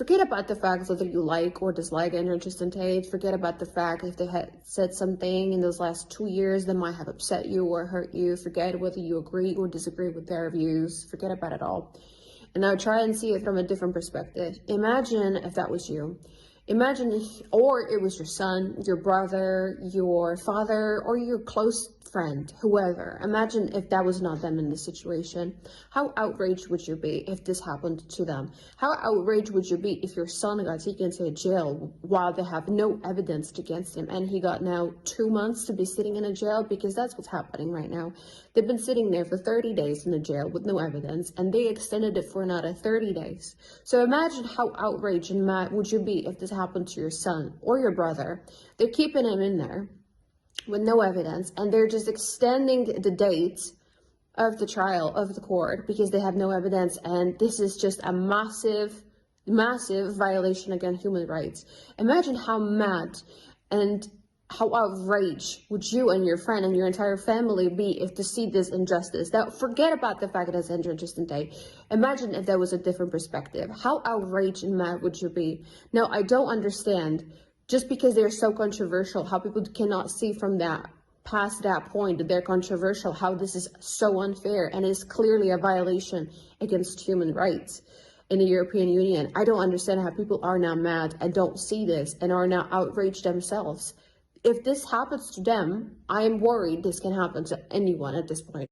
Forget about the fact whether you like or dislike Andrew and Tristan Tate. Forget about the fact if they had said something in those last 2 years that might have upset you or hurt you. Forget whether you agree or disagree with their views. Forget about it all. And now try and see it from a different perspective. Imagine if that was you. Imagine or it was your son, your brother, your father, or your close friend, whoever. Imagine if that was not them in this situation. How outraged would you be if this happened to them? How outraged would you be if your son got taken to jail while they have no evidence against him, and he got now 2 months to be sitting in a jail? Because that's what's happening right now. They've been sitting there for 30 days in the jail with no evidence, and they extended it for another 30 days. So imagine how outraged and mad would you be if this happened to your son or your brother. They're keeping him in there with no evidence, and they're just extending the date of the trial of the court because they have no evidence, and this is just a massive violation against human rights. Imagine how mad and how outraged would you and your friend and your entire family be if to see this injustice. Now, forget about the fact that it's Andrew and Tristan Tate. Imagine if there was a different perspective. How outraged and mad would you be? Now, I don't understand, just because they're so controversial, how people cannot see from that, past that point, that they're controversial, how this is so unfair and is clearly a violation against human rights in the European Union. I don't understand how people are now mad and don't see this and are now outraged themselves. If this happens to them, I am worried this can happen to anyone at this point.